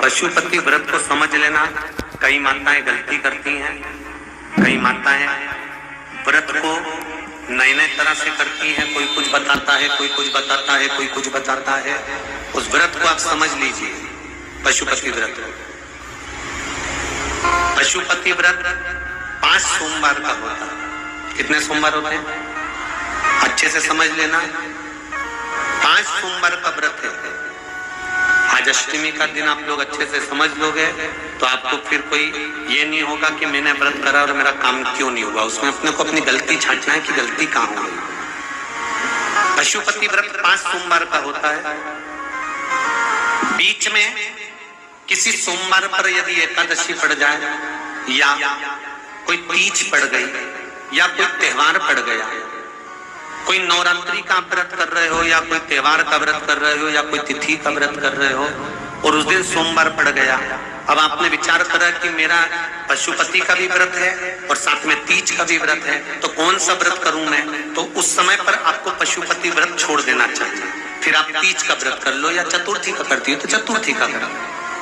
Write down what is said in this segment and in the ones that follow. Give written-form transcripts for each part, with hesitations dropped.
पशुपति व्रत को समझ लेना। कई माताएं गलती करती हैं, कई माताएं व्रत को नए नए तरह से करती हैं। कोई कुछ बताता है, कोई कुछ बताता है, कोई कुछ बताता है। उस व्रत को आप समझ लीजिए, पशुपति व्रत। पशुपति व्रत 5 सोमवार का होता है। कितने सोमवार होते हैं? अच्छे से समझ लेना, 5 सोमवार का व्रत है। आज अष्टमी का दिन आप लोग अच्छे से समझ लोगे तो आपको फिर कोई ये नहीं होगा कि मैंने व्रत करा और मेरा काम क्यों नहीं हुआ। उसमें अपने को अपनी गलती छांटना है कि गलती कहाँ हो गई। पशुपति व्रत 5 सोमवार का होता है। बीच में किसी सोमवार पर यदि एकादशी पड़ जाए या कोई तीज पड़ गई या कोई त्योहार पड़ गया, कोई नवरात्रि का व्रत कर रहे हो या कोई त्योहार का व्रत कर रहे हो या कोई तिथि का व्रत कर रहे हो और उस दिन सोमवार पड़ गया, अब आपने विचार करा कि मेरा पशुपति का भी व्रत है और साथ में तीज का भी व्रत है, तो कौन सा व्रत करूं मैं? तो उस समय पर आपको पशुपति व्रत छोड़ देना चाहिए। फिर आप तीज का व्रत कर लो या चतुर्थी का करती हो तो चतुर्थी का करो,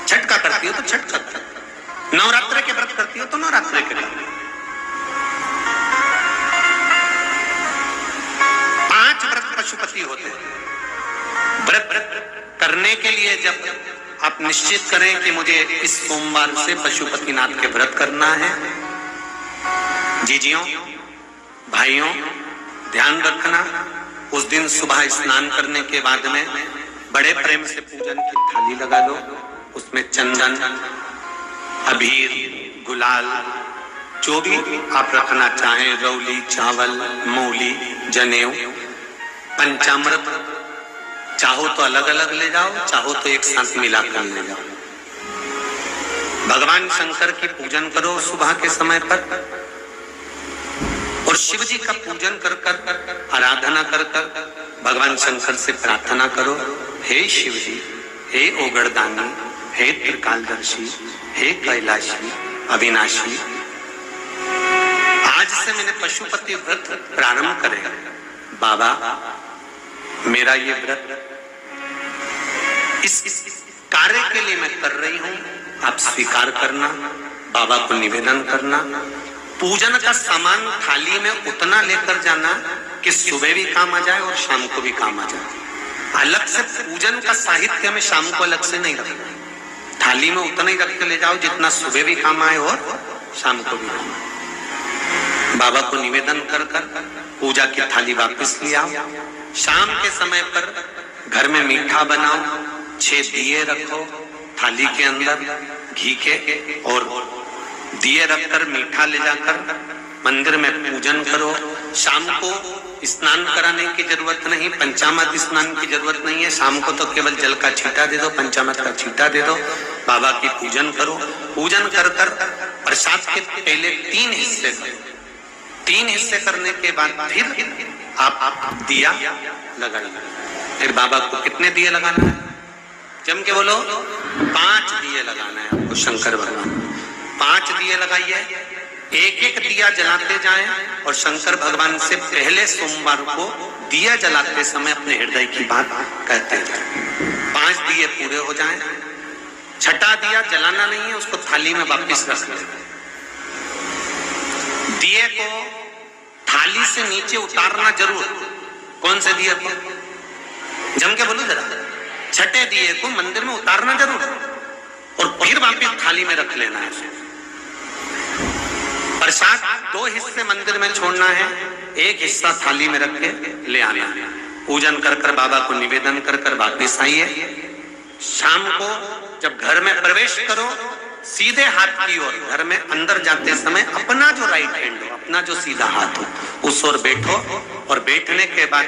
छठ का करती हो तो छठ का करो, नवरात्र के व्रत करती हो तो नवरात्र के करो। 5 व्रत पशुपति होते हैं। व्रत करने के लिए जब आप निश्चित करें कि मुझे इस सोमवार से पशुपतिनाथ के व्रत करना है, जीजियों भाइयों ध्यान रखना, उस दिन सुबह स्नान करने के बाद में बड़े प्रेम से पूजन की थाली लगा लो। उसमें चंदन, अबीर, गुलाल, जो भी आप रखना चाहें, रौली, चावल, मौली, जनेऊ, पंचामृत, चाहो तो अलग अलग ले जाओ, चाहो तो एक साथ मिलाकर ले जाओ। भगवान शंकर की पूजन करो सुबह के समय पर और शिव जी का पूजन कर कर आराधना कर कर भगवान शंकर से प्रार्थना करो, हे शिव जी, हे ओगड़दानी, हे त्रिकालदर्शी, हे कैलाशी, अविनाशी, आज से मैंने पशुपति व्रत प्रारंभ करेगा। बाबा मेरा ये व्रत इस कार्य के लिए मैं कर रही हूं, आप स्वीकार करना, बाबा को निवेदन करना। पूजन का सामान थाली में उतना लेकर जाना कि सुबह भी काम आ जाए और शाम को भी काम आ जाए। अलग से पूजन का साहित्य में शाम को अलग से नहीं रखना, थाली में उतना ही रख के ले जाओ जितना सुबह भी काम आए और शाम को भी काम आए। बाबा को निवेदन कर कर पूजा की थाली वापस ले आओ। शाम के समय पर घर में मीठा बनाओ, 6 दिए रखो थाली के अंदर घी के, और दिए रखकर मीठा ले जाकर मंदिर में पूजन करो। शाम को स्नान कराने की जरूरत नहीं, पंचामृत स्नान की जरूरत नहीं है। शाम को तो केवल जल का छींटा दे दो, पंचामृत का छींटा दे दो, बाबा की पूजन करो। पूजन कर कर प्रसाद के पहले 3 हिस्से करो। 3 हिस्से करने के बाद फिर आप दिया लगाइए। फिर बाबा को कितने दिए लगाना है? जम के बोलो, 5 दिए लगाना है आपको शंकर भगवान। 5 दिए लगाइए, एक एक दिया जलाते जाएं और शंकर भगवान से पहले सोमवार को दिया जलाते समय अपने हृदय की बात कहते जाएं। 5 दिए पूरे हो जाएं। छठा दिया जलाना नहीं है, उसको थाली में वापस रख लें। दिए को थाली से नीचे उतारना जरूर। कौन से दिए को? जम के बोलो जरा। छठे दिए को मंदिर में उतारना जरूर और फिर वापस थाली में रख लेना है। प्रसाद 2 हिस्से मंदिर में छोड़ना है, एक हिस्सा थाली में रख के ले आना है। पूजन कर कर बाबा को निवेदन कर कर वापस आइए। शाम को जब घर में प्रवेश करो, सीधे हाथ की ओर घर में अंदर जाते समय अपना जो राइट हैंड हो, अपना जो सीधा हाथ हो, उस ओर बैठो और बैठने के बाद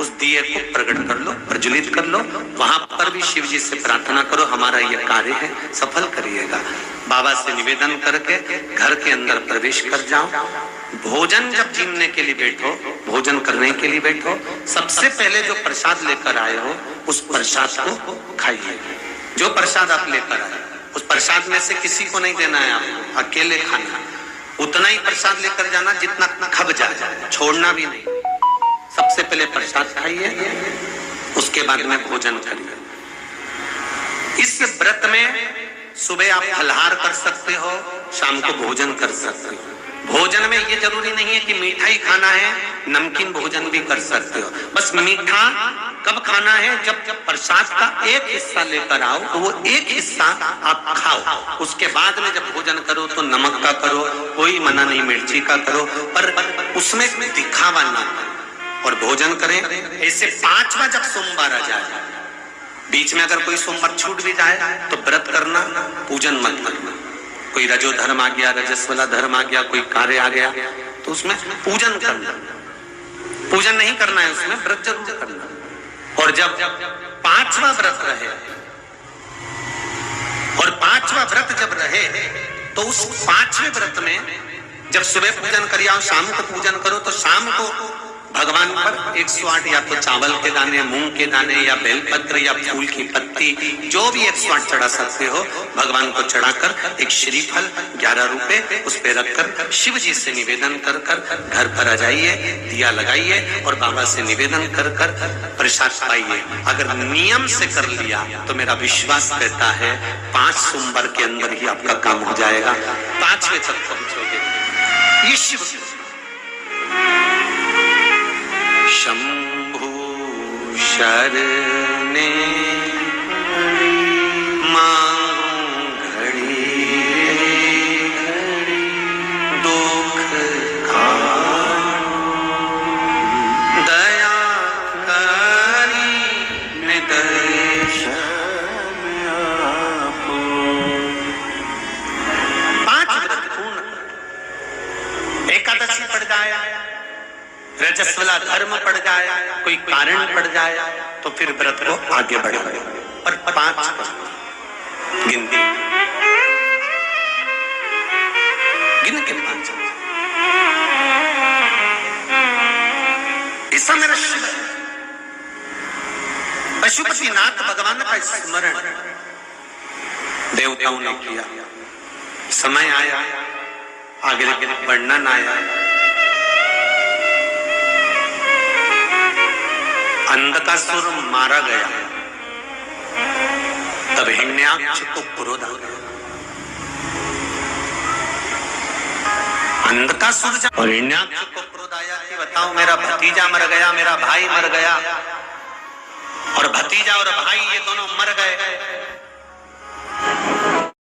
उस दिए को प्रकट कर लो, प्रज्वलित कर लो। वहां पर भी शिव जी से प्रार्थना करो, हमारा यह कार्य है सफल करिएगा। बाबा से निवेदन करके घर के अंदर प्रवेश कर जाओ। भोजन जब जीवने के लिए बैठो, भोजन करने के लिए बैठो, सबसे पहले जो प्रसाद लेकर आए हो उस प्रसाद को खाइए। जो प्रसाद आप लेकर आए उस प्रसाद में से किसी को नहीं देना है, आप अकेले खाना। उतना ही प्रसाद लेकर जाना जितना खब जाए, छोड़ना भी नहीं। सबसे पहले प्रसाद खाइए, उसके बाद में भोजन करिए। इस व्रत में सुबह आप फलहार कर सकते हो, शाम को भोजन कर सकते हो। भोजन में ये जरूरी नहीं है कि मीठा ही खाना है, नमकीन भोजन भी कर सकते हो। बस मीठा कब खाना है, जब प्रसाद का एक हिस्सा लेकर आओ तो वो एक हिस्सा आप खाओ। उसके बाद में जब भोजन करो तो नमक का करो, कोई मना नहीं, मिर्ची का करो, पर उसमें दिखावा ना करो और भोजन करें। ऐसे 5वां जब सोमवार आ जाए, बीच में अगर कोई सोमवार छूट भी जाए तो व्रत करना, पूजन मत करना। कोई रजो धर्म आ गया, रजस्वला धर्म आ गया, कोई कार्य आ गया तो उसमें पूजन करना, पूजन नहीं करना है, उसमें व्रत जरूर करना। और जब 5वां व्रत रहे और 5वां व्रत जब रहे तो उस 5वें व्रत में जब सुबह पूजन करिए और शाम को पूजन करो तो शाम को भगवान पर 108 या तो चावल के दाने, मूंग के दाने या बेलपत्र या फूल की पत्ती, जो भी 108 चढ़ा सकते हो भगवान को चढ़ाकर एक श्रीफल 11 रुपए उस पे रखकर शिव जी से निवेदन कर कर घर पर आ जाइए, दिया लगाइए और बाबा से निवेदन कर कर प्रसाद पाइए। अगर नियम से कर लिया तो मेरा विश्वास कहता है 5 सोमवार के अंदर ही आपका काम हो जाएगा, 5वें तक पहुंचोगे। ये शिव शंभु शरणे मांगू घड़ी दुख दया करी निदर्शन आपो। 5 व्रत पूर्ण, एकादशी पड़ जाए, रजस्वला धर्म पड़ जाए, कोई कारण पड़ जाए तो फिर व्रत को आगे बढ़े। और 5 गिनती गिन के 5 ऐसा मेरा शिव है। पशुपतिनाथ भगवान का स्मरण देवताओं ने किया, समय आया, आगे वर्णन आया, अंधकासुर मारा गया, तब हिरण्याक्ष को क्रोध आ गया। अंधकासुर और हिरण्याक्ष को क्रोध आया कि बताओ मेरा भतीजा मर गया, मेरा भाई मर गया, और भतीजा और भाई ये दोनों मर गए,